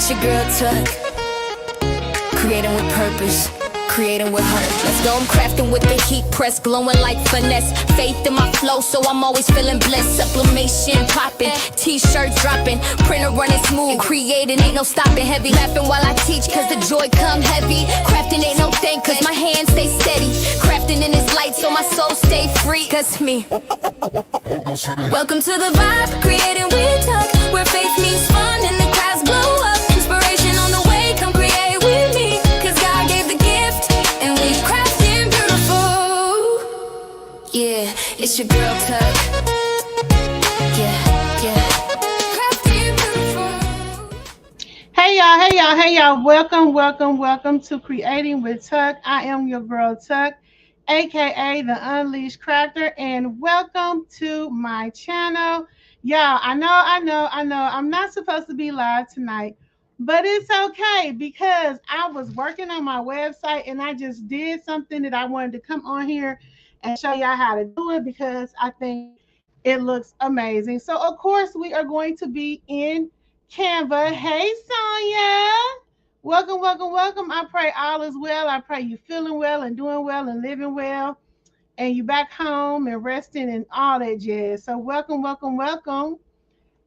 It's your girl Tuck, creating with purpose, creating with heart. Let's go, I'm crafting with the heat press, glowing like finesse. Faith in my flow, so I'm always feeling blessed. Sublimation popping, t-shirt dropping, printer running smooth. Creating ain't no stopping, heavy laughing while I teach, cause the joy come heavy. Crafting ain't no thing, cause my hands stay steady. Crafting in this light, so my soul stay free. Cause me. Welcome to the vibe, creating with Tuck, where faith meets fun and the crowds blow up. Inspiration on the way, come create with me, cause God gave the gift and we crafting beautiful. Yeah, it's your girl Tuck. Yeah. Crafting beautiful. Hey y'all. Welcome to Creating with Tuck. I am your girl Tuck, aka the Unleashed Crafter, and welcome to my channel. Y'all, I know, I'm not supposed to be live tonight, but it's okay because I was working on my website and I just did something that I wanted to come on here and show y'all how to do it because I think it looks amazing. So of course we are going to be in Canva. Hey Sonya, welcome. I pray all is well. I pray you feeling well and doing well and living well, and you back home and resting and all that jazz. So welcome.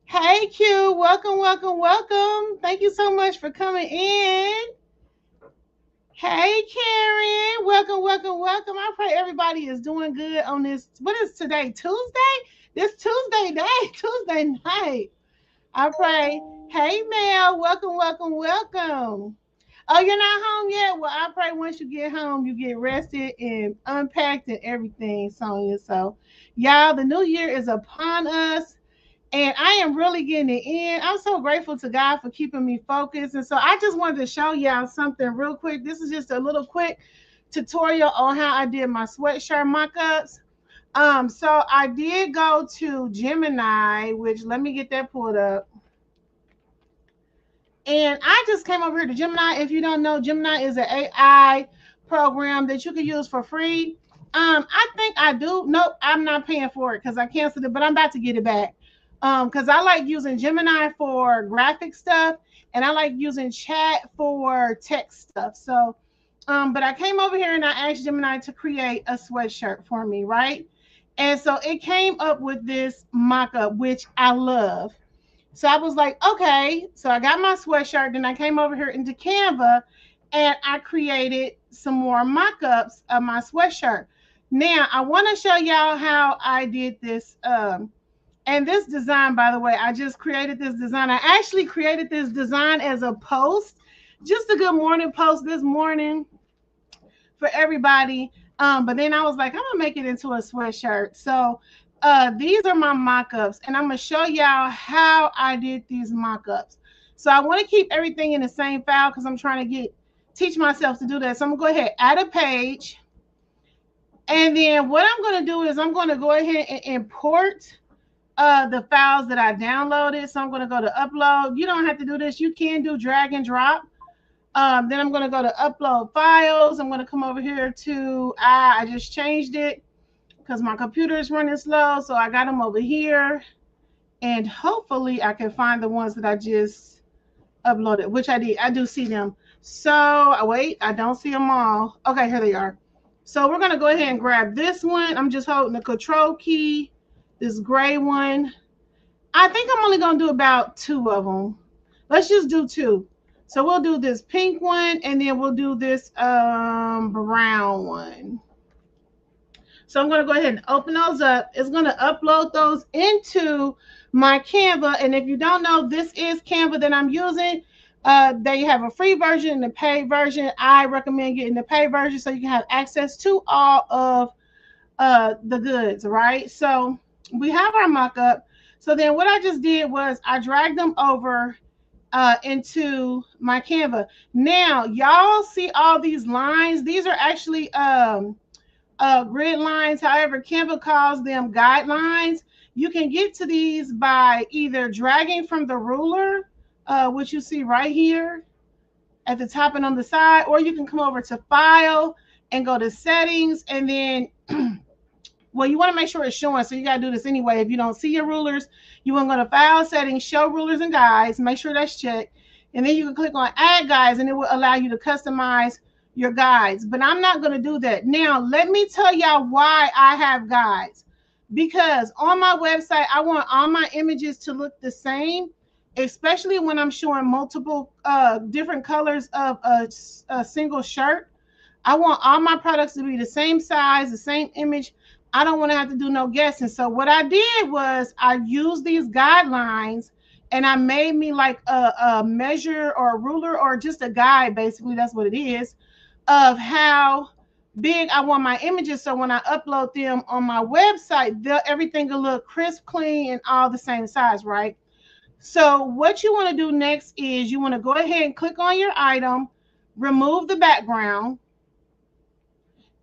Hey Q, welcome. Thank you so much for coming in. Hey Karen, welcome. I pray everybody is doing good on this. What is today? Tuesday? This Tuesday night. I pray. Hey Mel, welcome. Oh, you're not home yet? Well, I pray once you get home, you get rested and unpacked and everything, Sonya. So, y'all, the new year is upon us, and I am really getting it in. I'm so grateful to God for keeping me focused. And so I just wanted to show y'all something real quick. This is just a little quick tutorial on how I did my sweatshirt mock-ups. So I did go to Gemini, which let me get that pulled up. And I just came over here to Gemini. If you don't know, Gemini is an AI program that you can use for free. I think I do. Nope, I'm not paying for it because I canceled it, but I'm about to get it back. Because I like using Gemini for graphic stuff, and I like using chat for text stuff. So, but I came over here and I asked Gemini to create a sweatshirt for me, right? And so it came up with this mock-up, which I love. So I was like, okay. So I got my sweatshirt. Then I came over here into Canva and I created some more mock-ups of my sweatshirt. Now, I want to show y'all how I did this. And this design, by the way, I just created this design. I actually created this design as a post, just a good morning post this morning for everybody. But then I was like, I'm going to make it into a sweatshirt. So these are my mock-ups, and I'm going to show y'all how I did these mock-ups. So I want to keep everything in the same file because I'm trying to teach myself to do that. So I'm going to go ahead, add a page. And then what I'm going to do is I'm going to go ahead and import the files that I downloaded. So I'm going to go to upload. You don't have to do this. You can do drag and drop. Then I'm going to go to upload files. I'm going to come over here to, I just changed it because my computer is running slow. So I got them over here. And hopefully I can find the ones that I just uploaded, which I did. I do see them. So wait, I don't see them all. Okay, here they are. So we're going to go ahead and grab this one. I'm just holding the control key, this gray one. I think I'm only going to do about 2 of them. Let's just do 2. So we'll do this pink one, and then we'll do this brown one. So I'm going to go ahead and open those up. It's going to upload those into my Canva. And if you don't know, this is Canva that I'm using. They have a free version and a paid version. I recommend getting the paid version so you can have access to all of the goods, right? So we have our mock-up. So then what I just did was I dragged them over into my Canva. Now, y'all see all these lines. These are actually grid lines. However, Canva calls them guidelines. You can get to these by either dragging from the ruler, which you see right here at the top and on the side, or you can come over to File and go to Settings, and then well, you want to make sure it's showing, so you got to do this anyway. If you don't see your rulers, you want to go to File, Settings, Show Rulers and Guides. Make sure that's checked. And then you can click on add guides and it will allow you to customize your guides. But I'm not going to do that. Now, let me tell y'all why I have guides. Because on my website, I want all my images to look the same, especially when I'm showing multiple different colors of a single shirt. I want all my products to be the same size, the same image. I don't want to have to do no guessing. So what I did was I used these guidelines and I made me like a measure or a ruler or just a guide. Basically, that's what it is, of how big I want my images. So when I upload them on my website, everything will look crisp, clean, and all the same size, right? So what you want to do next is you want to go ahead and click on your item, remove the background.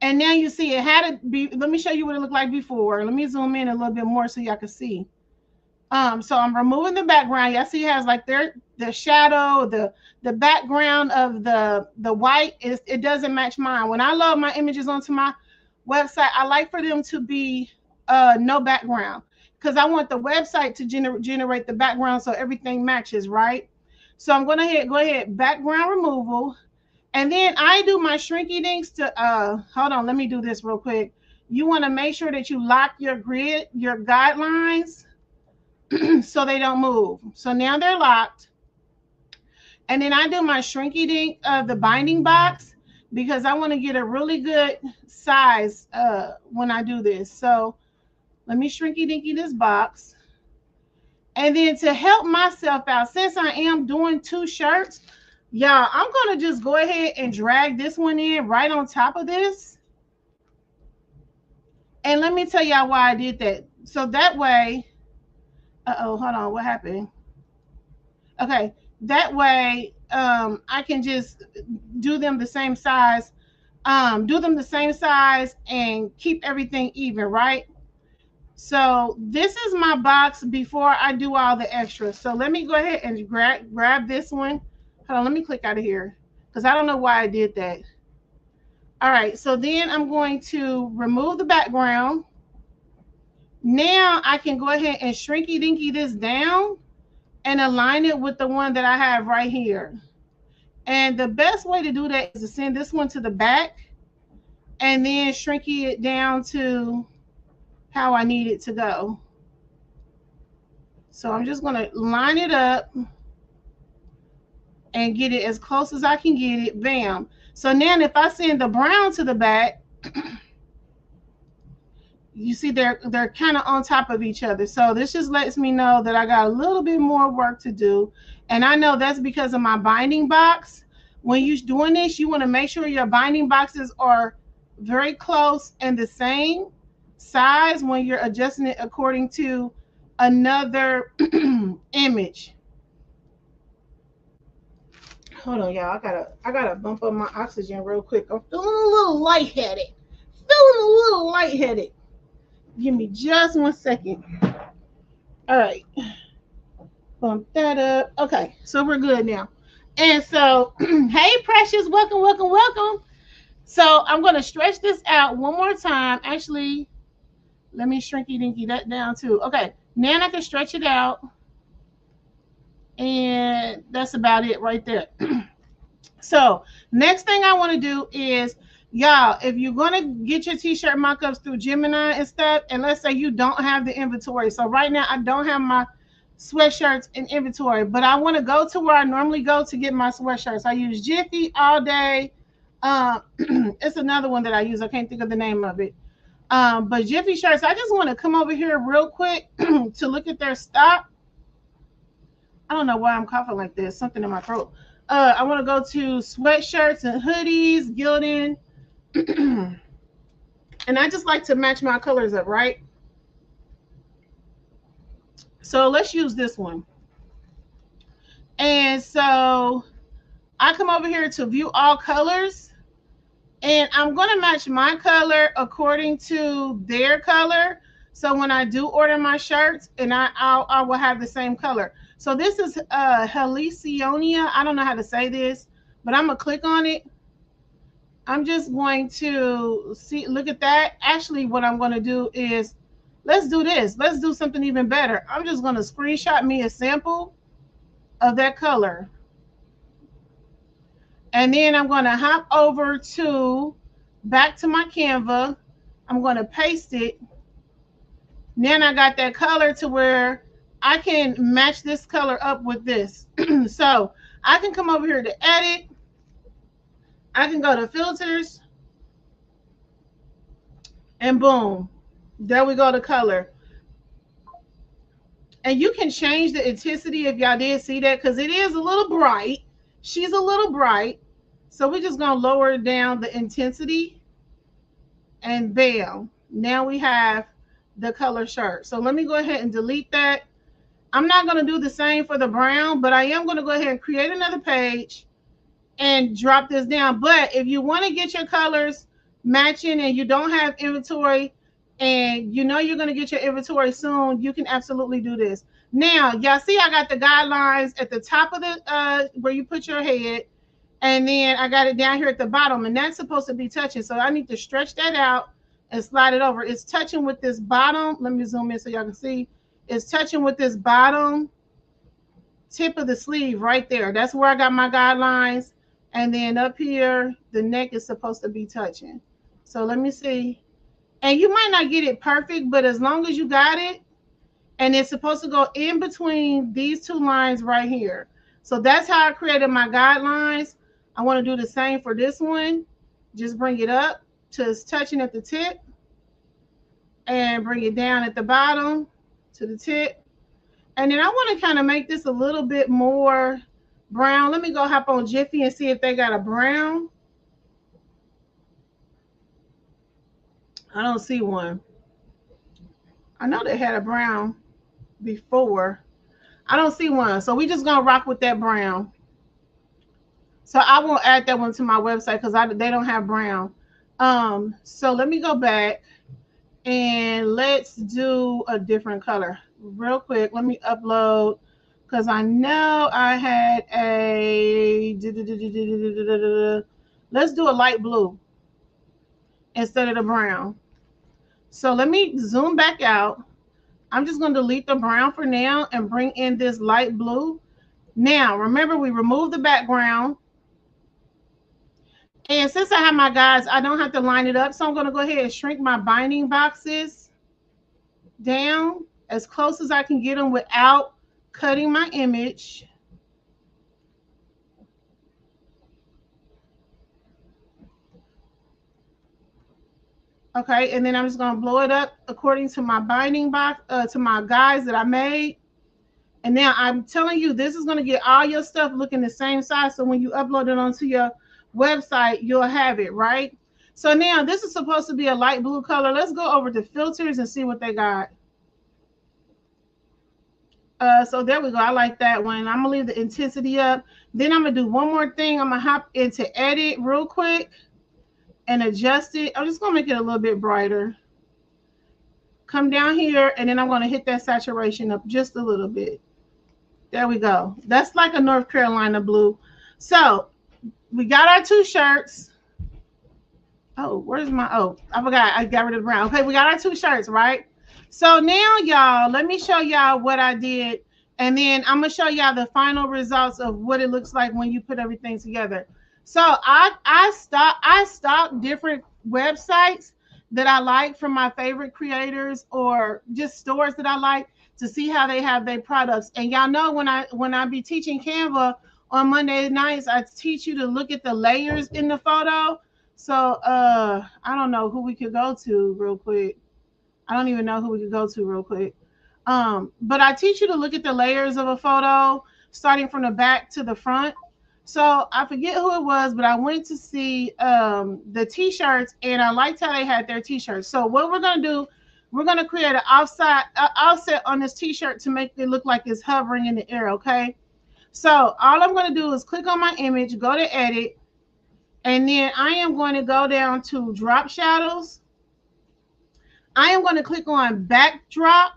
And now you see it had to be, let me show you what it looked like before. Let me zoom in a little bit more so y'all can see. So I'm removing the background. Y'all see it has like the shadow, the background of the white it doesn't match mine. When I load my images onto my website, I like for them to be no background because I want the website to generate the background so everything matches, right? So I'm gonna go ahead background removal. And then I do my shrinky dinks to, hold on, let me do this real quick. You want to make sure that you lock your grid, your guidelines, so they don't move. So now they're locked. And then I do my shrinky dink of the binding box because I want to get a really good size when I do this. So let me shrinky dinky this box. And then to help myself out, since I am doing 2 shirts, y'all, I'm going to just go ahead and drag this one in right on top of this. And let me tell y'all why I did that. So that way, hold on, what happened? Okay, that way I can just do them the same size, and keep everything even, right? So this is my box before I do all the extras. So let me go ahead and grab this one. Hold on, let me click out of here because I don't know why I did that. All right, so then I'm going to remove the background. Now I can go ahead and shrinky dinky this down and align it with the one that I have right here. And the best way to do that is to send this one to the back and then shrinky it down to how I need it to go. So I'm just going to line it up and get it as close as I can get it. Bam. So now if I send the brown to the back, you see they're kind of on top of each other. So this just lets me know that I got a little bit more work to do. And I know that's because of my binding box. When you're doing this, you want to make sure your binding boxes are very close and the same size when you're adjusting it according to another image. Hold on, y'all. I gotta bump up my oxygen real quick. I'm feeling a little lightheaded. Give me just 1 second. All right. Bump that up. Okay, so we're good now. And so, hey, Precious, welcome. So I'm gonna stretch this out one more time. Actually, let me shrinky dinky that down too. Okay, now I can stretch it out. And that's about it right there. So next thing I want to do is, y'all, if you're going to get your t-shirt mock-ups through Gemini and stuff, and let's say you don't have the inventory. So right now I don't have my sweatshirts in inventory, but I want to go to where I normally go to get my sweatshirts. I use Jiffy all day. It's another one that I use. I can't think of the name of it. But Jiffy shirts, I just want to come over here real quick to look at their stock. I don't know why I'm coughing like this. Something in my throat. I want to go to sweatshirts and hoodies, Gildan. And I just like to match my colors up, right? So let's use this one. And so I come over here to view all colors. And I'm going to match my color according to their color. So when I do order my shirts, and I will have the same color. So this is Helicionia. I don't know how to say this, but I'm going to click on it. I'm just going to look at that. Actually, what I'm going to do is, let's do this. Let's do something even better. I'm just going to screenshot me a sample of that color. And then I'm going to hop over to back to my Canva. I'm going to paste it. Then I got that color to where I can match this color up with this. So I can come over here to edit. I can go to filters and boom, there we go to color. And you can change the intensity if y'all did see that because it is a little bright. She's a little bright. So we're just going to lower down the intensity and bam. Now we have the color shirt. So let me go ahead and delete that. I'm not going to do the same for the brown, but I am going to go ahead and create another page and drop this down. But if you want to get your colors matching and you don't have inventory and you know you're going to get your inventory soon, you can absolutely do this. Now, y'all see I got the guidelines at the top of the where you put your head, and then I got it down here at the bottom, and that's supposed to be touching. So I need to stretch that out and slide it over. It's touching with this bottom. Let me zoom in so y'all can see. It's touching with this bottom tip of the sleeve right there. That's where I got my guidelines. And then up here, the neck is supposed to be touching. So let me see. And you might not get it perfect, but as long as you got it, and it's supposed to go in between these two lines right here. So that's how I created my guidelines. I want to do the same for this one. Just bring it up to it's touching at the tip and bring it down at the bottom to the tip. And then I want to kind of make this a little bit more brown. Let me go hop on Jiffy and see if they got a brown. I don't see one. I know they had a brown before. I don't see one. So we just going to rock with that brown. So I won't add that one to my website because they don't have brown. So let me go back and let's do a different color real quick. Let me upload because I know I had a, let's do a light blue instead of the brown. So let me zoom back out. I'm just going to delete the brown for now and bring in this light blue. Now, remember we removed the background. And since I have my guides, I don't have to line it up. So I'm going to go ahead and shrink my binding boxes down as close as I can get them without cutting my image. Okay, and then I'm just going to blow it up according to my binding box, to my guides that I made. And now I'm telling you, this is going to get all your stuff looking the same size. So when you upload it onto your website, you'll have it, right? So now this is supposed to be a light blue color. Let's go over to filters and see what they got. So there we go. I like that one. I'm going to leave the intensity up. Then I'm going to do one more thing. I'm going to hop into edit real quick and adjust it. I'm just going to make it a little bit brighter. Come down here, and then I'm going to hit that saturation up just a little bit. There we go. That's like a North Carolina blue. So we got our two shirts. Oh, where's my, oh, I forgot. I got rid of the brown. Okay, we got our two shirts, right? So now, y'all, let me show y'all what I did. And then I'm going to show y'all the final results of what it looks like when you put everything together. So I stock different websites that I like from my favorite creators or just stores that I like to see how they have their products. And y'all know when I be teaching Canva on Monday nights, I teach you to look at the layers in the photo. So I don't know who we could go to real quick. I don't even know who we could go to real quick. But I teach you to look at the layers of a photo starting from the back to the front. So I forget who it was, but I went to see the t-shirts, and I liked how they had their t-shirts. So what we're going to do, we're going to create an offset on this t-shirt to make it look like it's hovering in the air, okay? So all I'm going to do is click on my image, go to edit, and then I am going to go down to drop shadows. I am going to click on backdrop.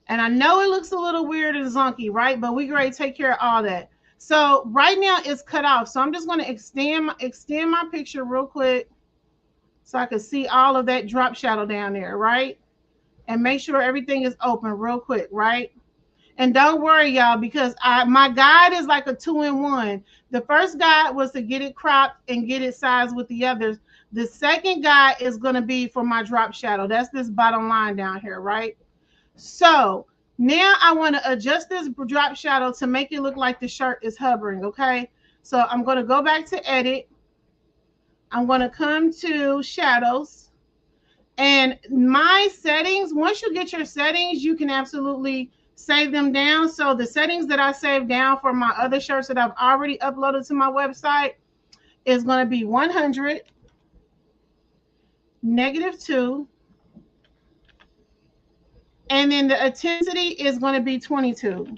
And I know it looks a little weird and zonky, right? But we're going to take care of all that. So right now it's cut off. So I'm just going to extend my picture real quick so I can see all of that drop shadow down there, right? And make sure everything is open real quick, right? And don't worry, y'all, because my guide is like a 2-in-1. The first guide was to get it cropped and get it sized with the others. The second guide is going to be for my drop shadow. That's this bottom line down here, right? So now I want to adjust this drop shadow to make it look like the shirt is hovering, okay? So I'm going to go back to edit. I'm going to come to shadows. And my settings, once you get your settings, you can absolutely save them down. So the settings that I saved down for my other shirts that I've already uploaded to my website is going to be 100, -2, and then the intensity is going to be 22.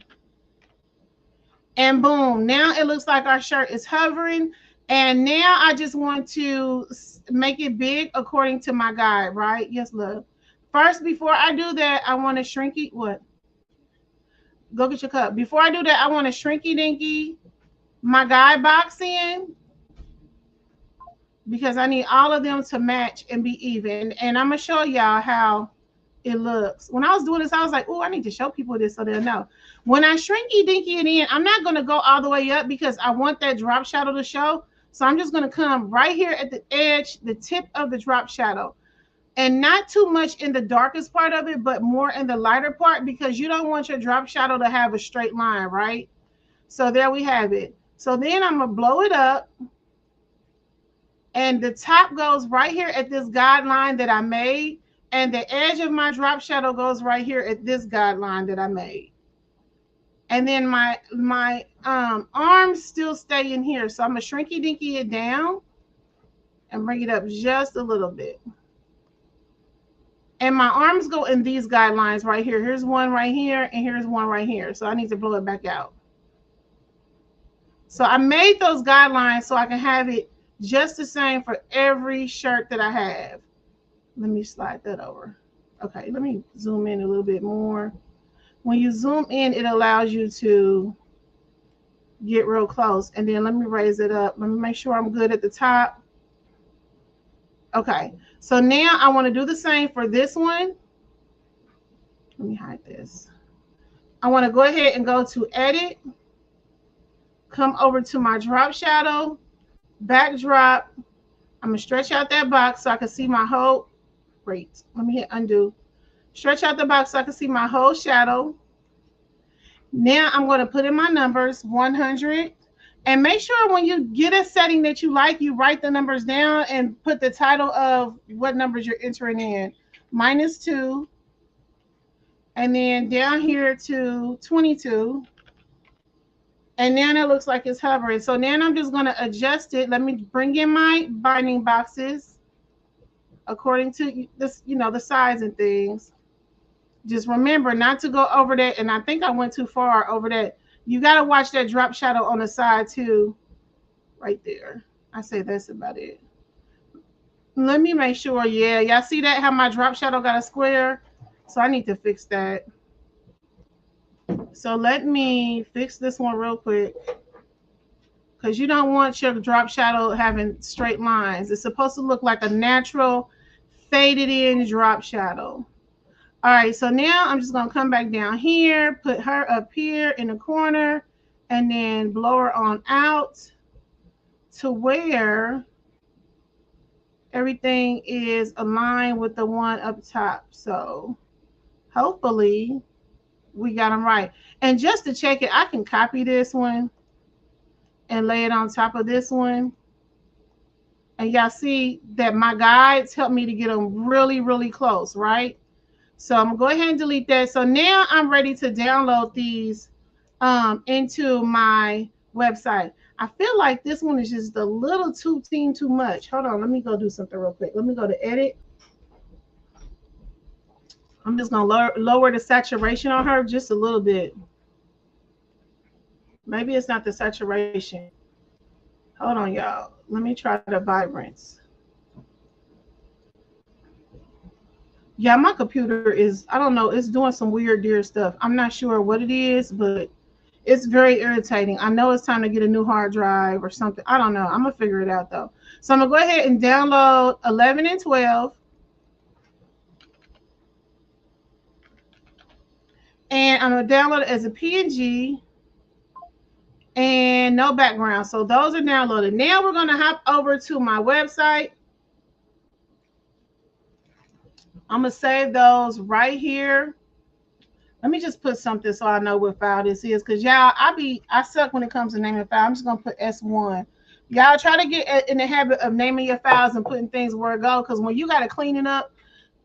And boom, now it looks like our shirt is hovering. And now I just want to make it big according to my guide, right? Yes, love. First, before I do that, I want to shrinky. What? Go get your cup. Before I do that, I want to shrinky dinky my guide box in, because I need all of them to match and be even. And I'm going to show y'all how it looks. When I was doing this, I was like, oh, I need to show people this so they'll know. When I shrinky dinky it in, I'm not going to go all the way up because I want that drop shadow to show. So I'm just going to come right here at the edge, the tip of the drop shadow. And not too much in the darkest part of it, but more in the lighter part, because you don't want your drop shadow to have a straight line, right? So there we have it. So then I'm going to blow it up. And the top goes right here at this guideline that I made. And the edge of my drop shadow goes right here at this guideline that I made. And then my arms still stay in here. So I'm going to shrinky dinky it down and bring it up just a little bit. And my arms go in these guidelines right here. Here's one right here, and here's one right here. So I need to blow it back out. So I made those guidelines so I can have it just the same for every shirt that I have. Let me slide that over. Okay, let me zoom in a little bit more. When you zoom in, it allows you to get real close. And then let me raise it up. Let me make sure I'm good at the top. Okay, so now I want to do the same for this one. Let me hide this. I want to go ahead and go to edit. Come over to my drop shadow, backdrop. I'm going to stretch out that box so I can see my whole, great. Let me hit undo. Stretch out the box so I can see my whole shadow. Now I'm going to put in my numbers, 100. And make sure when you get a setting that you like, you write the numbers down and put the title of what numbers you're entering in. -2. And then down here to 22. And now it looks like it's hovering. So now I'm just going to adjust it. Let me bring in my binding boxes according to this, you know, the size and things. Just remember not to go over that. And I think I went too far over that. You got to watch that drop shadow on the side too. Right there. I say that's about it. Let me make sure. Yeah, y'all see that? How my drop shadow got a square? So I need to fix that. So let me fix this one real quick, because you don't want your drop shadow having straight lines. It's supposed to look like a natural faded in drop shadow. All right, so now I'm just going to come back down here, put her up here in the corner, and then blow her on out to where everything is aligned with the one up top. So hopefully we got them right. And just to check it, I can copy this one and lay it on top of this one. And y'all see that my guides help me to get them really, really close, right? So I'm going to go ahead and delete that. So now I'm ready to download these into my website. I feel like this one is just a little too much. Hold on, let me go do something real quick. Let me go to edit. I'm just going to lower the saturation on her just a little bit. Maybe it's not the saturation. Hold on, y'all. Let me try the vibrance. Yeah, my computer is, I don't know, it's doing some weird dear stuff. I'm not sure what it is, but it's very irritating. I know it's time to get a new hard drive or something. I don't know. I'm going to figure it out, though. So I'm going to go ahead and download 11 and 12. And I'm going to download it as a PNG and no background. So those are downloaded. Now we're going to hop over to my website. I'm going to save those right here. Let me just put something so I know what file this is, because y'all, I suck when it comes to naming file. I'm just gonna put S1. Y'all try to get in the habit of naming your files and putting things where it go, because when you gotta clean it up,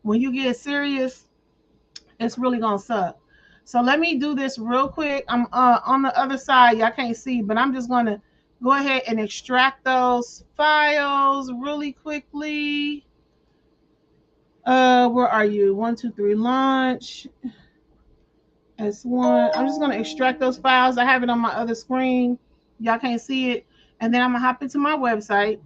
when you get serious, it's really gonna suck. So let me do this real quick. I'm on the other side. Y'all can't see, but I'm just gonna go ahead and extract those files really quickly. Where are you? 1, 2, 3, launch. S1. I'm just going to extract those files. I have it on my other screen. Y'all can't see it. And then I'm going to hop into my website.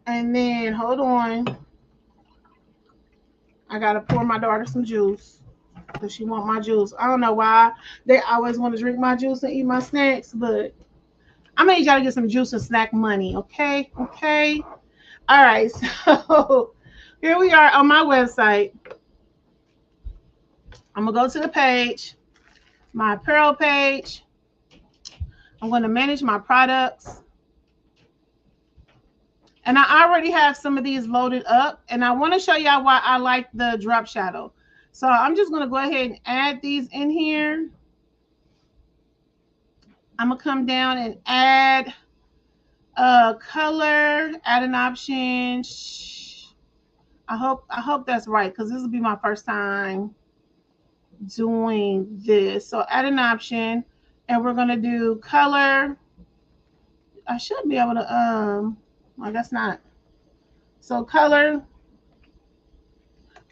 And then, hold on. I got to pour my daughter some juice, because she want my juice. I don't know why they always want to drink my juice and eat my snacks, but I need y'all to get some juice and snack money, okay? Okay. All right. So here we are on my website. I'm going to go to the page, my apparel page. I'm going to manage my products. And I already have some of these loaded up. And I want to show y'all why I like the drop shadow. So I'm just going to go ahead and add these in here. I'm going to come down and add a color, add an option. I hope that's right, because this will be my first time doing this. So add an option, and we're going to do color. I should be able to, I guess not. So color.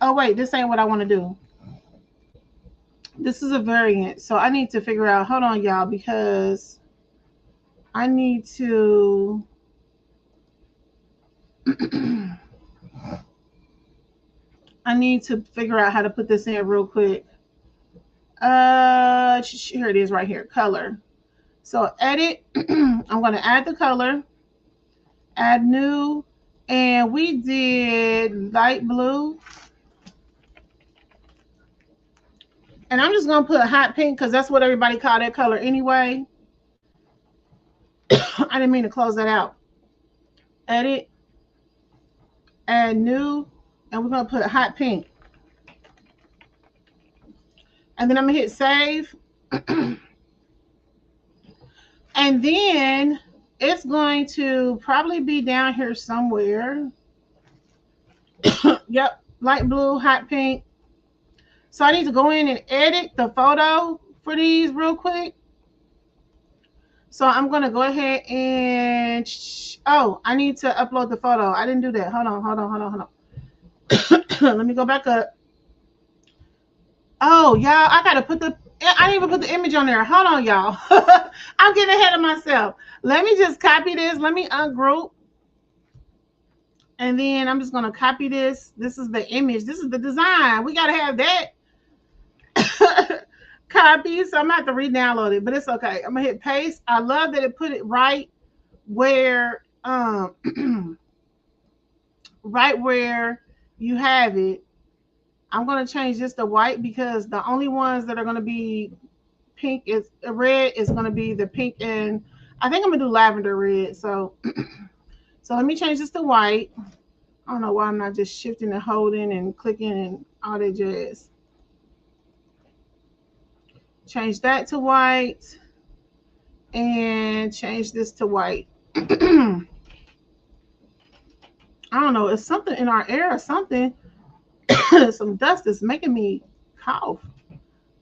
Oh, wait, this ain't what I want to do. This is a variant. So I need to figure out, hold on, y'all, because I need to, I need to figure out how to put this in real quick. Here it is right here, color. So edit, I'm going to add the color, add new, and we did light blue. And I'm just going to put hot pink, because that's what everybody call that color anyway. I didn't mean to close that out. Edit, add new, and we're going to put hot pink. And then I'm going to hit save. And then it's going to probably be down here somewhere. Yep, light blue, hot pink. So I need to go in and edit the photo for these real quick. So I'm going to go ahead and, oh, I need to upload the photo. I didn't do that. Hold on. Let me go back up. Oh, y'all, I got to put I didn't even put the image on there. Hold on, y'all. I'm getting ahead of myself. Let me just copy this. Let me ungroup. And then I'm just going to copy this. This is the image. This is the design. We got to have that. Copy. So I'm going to have to re-download it, but it's okay. I'm going to hit paste. I love that it put it right where, right where you have it. I'm going to change this to white, because the only ones that are going to be pink is red is going to be the pink, and I think I'm going to do lavender red. So, so let me change this to white. I don't know why I'm not just shifting and holding and clicking and all that jazz. Change that to white and change this to white. I don't know. It's something in our air or something. Some dust is making me cough.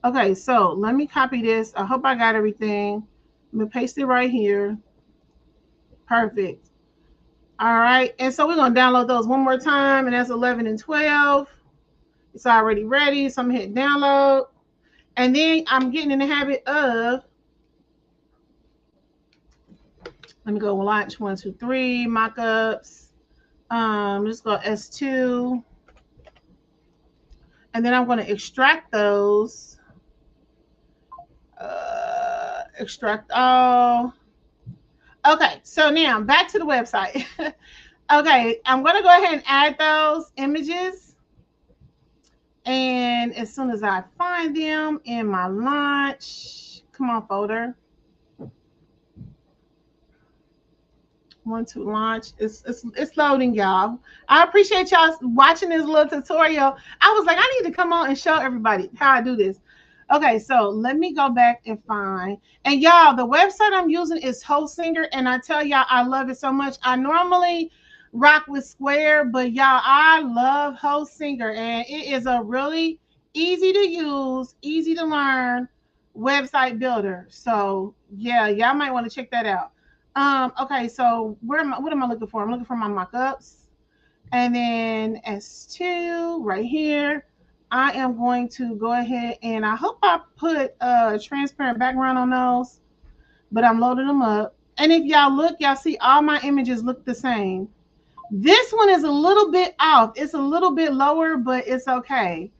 Okay, so let me copy this. I hope I got everything. I'm gonna paste it right here. Perfect. All right, and so we're gonna download those one more time, and that's 11 and 12. It's already ready, so I'm gonna hit download. And then I'm getting in the habit of, let me go launch 1, 2, 3, mockups. Just go S2. And then I'm going to extract those. Extract all. Okay, so now back to the website. Okay, I'm going to go ahead and add those images. And as soon as I find them in my launch, come on, folder. Want to launch. It's loading, y'all. I appreciate y'all watching this little tutorial. I was like, I need to come on and show everybody how I do this. Okay, so let me go back and find. And y'all, the website I'm using is Singer, and I tell y'all I love it so much. I normally rock with Square, but y'all, I love Singer, and it is a really easy to use, easy to learn website builder. So yeah, y'all might want to check that out. Okay, so what am I looking for? I'm looking for my mock-ups. And then S2 right here. I am going to go ahead and I hope I put a transparent background on those, but I'm loading them up. And if y'all look, y'all see all my images look the same. This one is a little bit off. It's a little bit lower, but it's okay.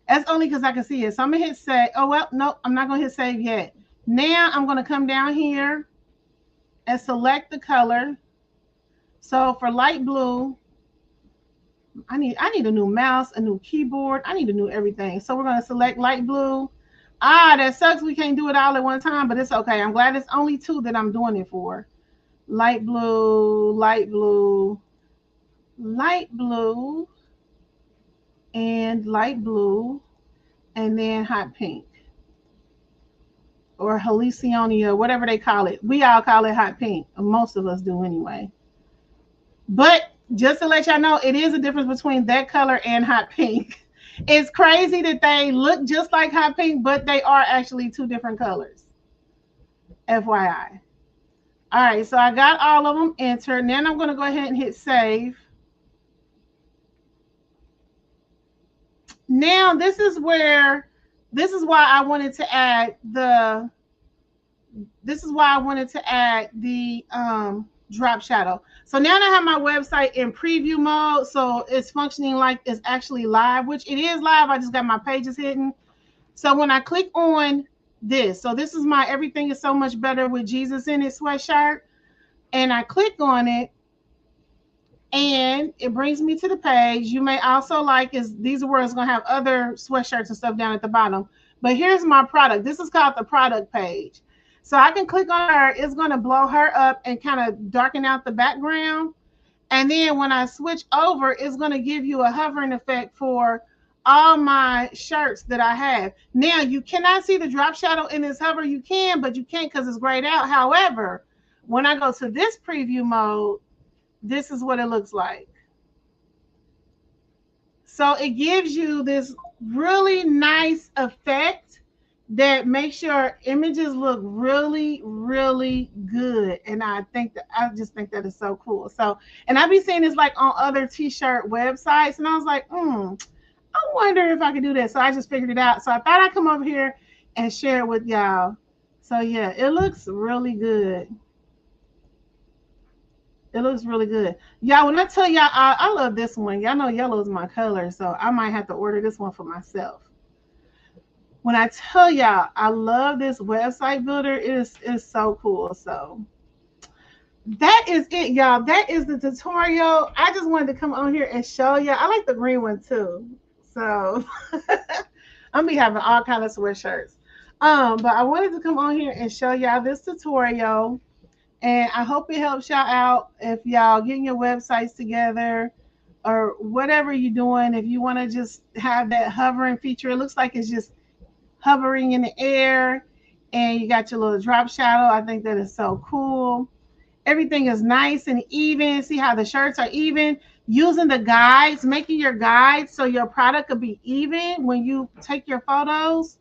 That's only because I can see it. So I'm gonna hit save. Oh well, no, I'm not gonna hit save yet. Now I'm gonna come down here and select the color. So for light blue, I need a new mouse, a new keyboard. I need a new everything. So we're going to select light blue. That sucks. We can't do it all at one time, but it's okay. I'm glad it's only two that I'm doing it for. Light blue, light blue, light blue, and light blue, and then hot pink. Or hallucinonia, whatever they call it. We all call it hot pink. Most of us do anyway. But just to let y'all know, it is a difference between that color and hot pink. It's crazy that they look just like hot pink, but they are actually two different colors. FYI. All right, so I got all of them entered. Then I'm going to go ahead and hit save. Now, this is why I wanted to add the drop shadow. So now I have my website in preview mode, so it's functioning like it's actually live, which it is live. I just got my pages hidden. So when I click on this, so this is my Everything is So Much Better with Jesus in It sweatshirt, and I click on it, and it brings me to the page. You may also like these are where it's going to have other sweatshirts and stuff down at the bottom. But here's my product. This is called the product page. So I can click on her. It's going to blow her up and kind of darken out the background. And then when I switch over, it's going to give you a hovering effect for all my shirts that I have. Now, you cannot see the drop shadow in this hover. You can, but you can't because it's grayed out. However, when I go to this preview mode, this is what it looks like. So it gives you this really nice effect that makes your images look really, really good. And I just think that is so cool. So, and I be seeing this like on other t-shirt websites, and I was like, I wonder if I could do that. So I just figured it out. So I thought I'd come over here and share it with y'all. So yeah, it looks really good. It looks really good. Y'all, when I tell y'all, I love this one. Y'all know yellow is my color, so I might have to order this one for myself. When I tell y'all, I love this website builder. It's so cool. So that is it, y'all. That is the tutorial. I just wanted to come on here and show y'all. I like the green one too. So I'm gonna be having all kinds of sweatshirts. But I wanted to come on here and show y'all this tutorial. And I hope it helps y'all out if y'all getting your websites together or whatever you're doing. If you want to just have that hovering feature, it looks like it's just hovering in the air and you got your little drop shadow. I think that is so cool. Everything is nice and even. See how the shirts are even. Using the guides, making your guides so your product could be even when you take your photos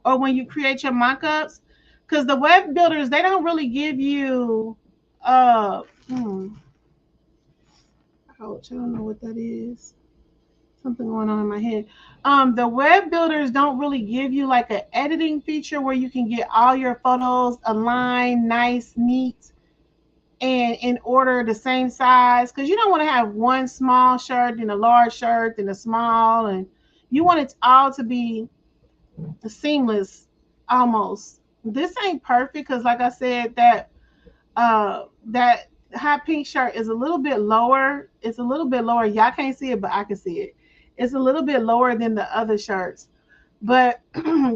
or when you create your mock-ups. Because the web builders, they don't really give you, ouch, I don't know what that is. Something going on in my head. The web builders don't really give you like an editing feature where you can get all your photos aligned, nice, neat, and in order the same size. Because you don't want to have one small shirt and a large shirt and a small, and you want it all to be seamless almost. This ain't perfect because like I said, that hot pink shirt is a little bit lower. It's a little bit lower. Y'all can't see it, but I can see it. It's a little bit lower than the other shirts. But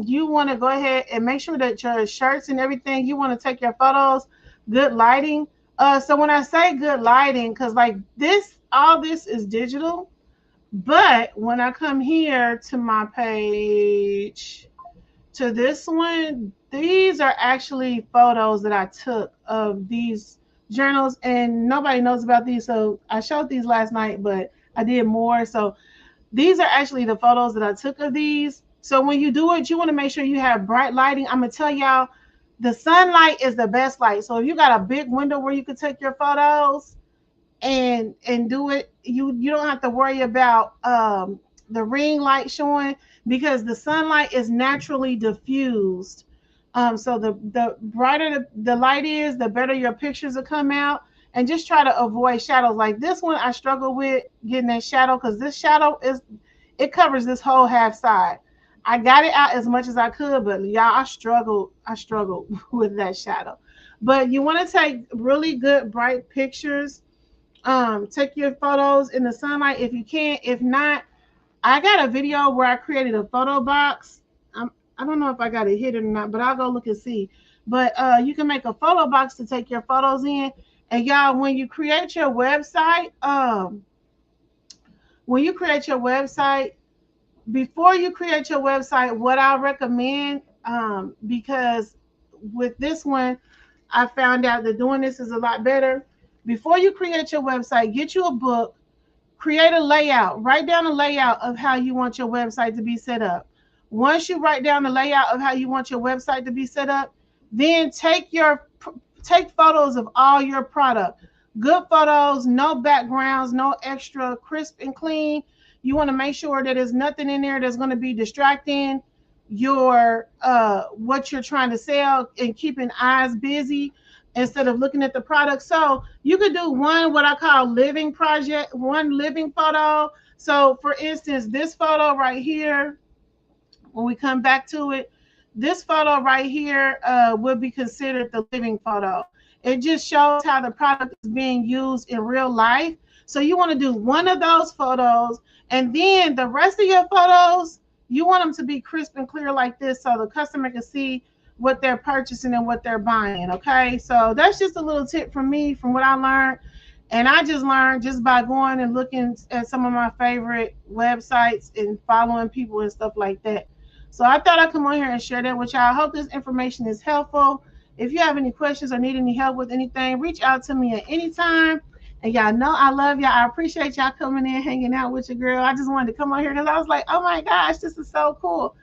you want to go ahead and make sure that your shirts and everything, you want to take your photos, good lighting. So when I say good lighting, because like this, all this is digital. But when I come here to my page, to this one, these are actually photos that I took of these journals, and nobody knows about these. So I showed these last night, but I did more. So these are actually the photos that I took of these. So when you do it, you want to make sure you have bright lighting. I'm gonna tell y'all, the sunlight is the best light. So if you got a big window where you can take your photos, and do it, you don't have to worry about the ring light showing, because the sunlight is naturally diffused. So the brighter the light is, the better your pictures will come out. And just try to avoid shadows. Like this one, I struggle with getting that shadow, because this shadow is, it covers this whole half side. I got it out as much as I could, but y'all, I struggled with that shadow. But you want to take really good bright pictures. Take your photos in the sunlight if you can. If not, I got a video where I created a photo box. I don't know if I got it hidden or not, but I'll go look and see. But you can make a photo box to take your photos in. And y'all, when you create your website, before you create your website, what I recommend, because with this one, I found out that doing this is a lot better. Before you create your website, get you a book, create a layout, write down a layout of how you want your website to be set up. Once you write down the layout of how you want your website to be set up, then take photos of all your product. Good photos, no backgrounds, no extra, crisp and clean. You want to make sure that there's nothing in there that's going to be distracting your what you're trying to sell, and keeping eyes busy instead of looking at the product. So you could do one, what I call living project, one living photo. So for instance, this photo right here, when we come back to it, this photo right here would be considered the living photo. It just shows how the product is being used in real life. So you want to do one of those photos, and then the rest of your photos, you want them to be crisp and clear like this, so the customer can see what they're purchasing and what they're buying. Okay, so that's just a little tip from me, from what I learned. And I just learned just by going and looking at some of my favorite websites and following people and stuff like that. So I thought I'd come on here and share that with y'all. I hope this information is helpful. If you have any questions or need any help with anything, reach out to me at any time. And y'all know I love y'all. I appreciate y'all coming in, hanging out with your girl. I just wanted to come on here because I was like, oh my gosh, this is so cool.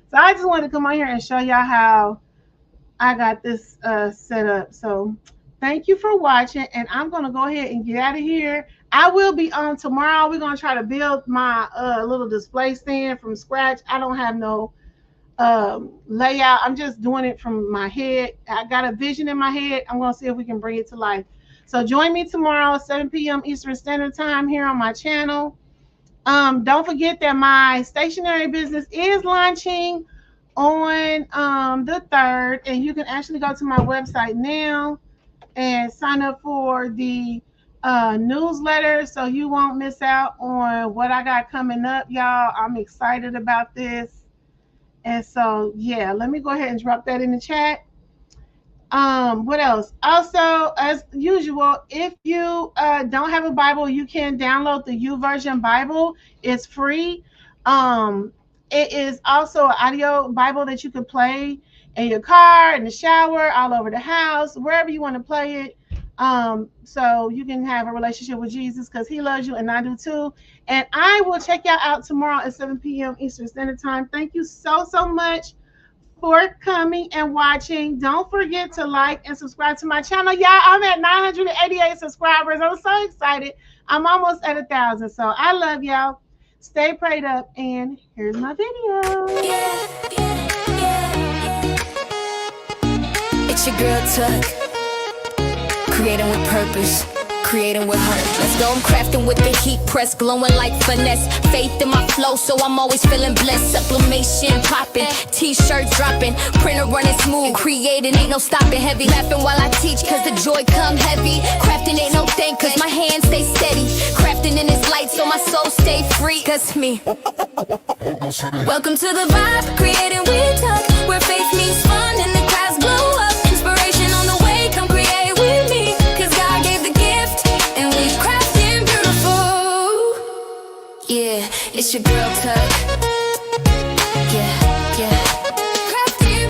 So I just wanted to come on here and show y'all how I got this set up. So thank you for watching, and I'm going to go ahead and get out of here. I will be on tomorrow. We're going to try to build my little display stand from scratch. I don't have no layout. I'm just doing it from my head. I got a vision in my head. I'm going to see if we can bring it to life. So join me tomorrow, 7 p.m. Eastern Standard Time here on my channel. Don't forget that my stationery business is launching on the 3rd, and you can actually go to my website now and sign up for the newsletter so you won't miss out on what I got coming up, y'all. I'm excited about this. And so, yeah, let me go ahead and drop that in the chat. What else? Also, as usual, if you don't have a Bible, you can download the YouVersion Bible. It's free. It is also an audio Bible that you can play in your car, in the shower, all over the house, wherever you want to play it. So you can have a relationship with Jesus, because he loves you and I do too. And I will check y'all out tomorrow at 7 p.m. Eastern Standard Time. Thank you so much for coming and watching. Don't forget to like and subscribe to my channel. Y'all, I'm at 988 subscribers. I'm so excited. I'm almost at 1,000. So I love y'all. Stay prayed up, and here's my video. It's your girl Tuck, creating with purpose, creating with her. Let's go, I'm crafting with the heat press, glowing like finesse. Faith in my flow, so I'm always feeling blessed. Sublimation popping, t-shirt dropping, printer running smooth. Creating ain't no stopping, heavy laughing while I teach, cause the joy come heavy. Crafting ain't no thing, cause my hands stay steady. Crafting in this light, so my soul stay free, cause me. Welcome to the vibe, creating with touch, where faith meets fun and the crowds blow up. Inspiration on the way, come create with me, cause God gave the gift and we crafting beautiful. Yeah, it's your girl Tuck. Yeah.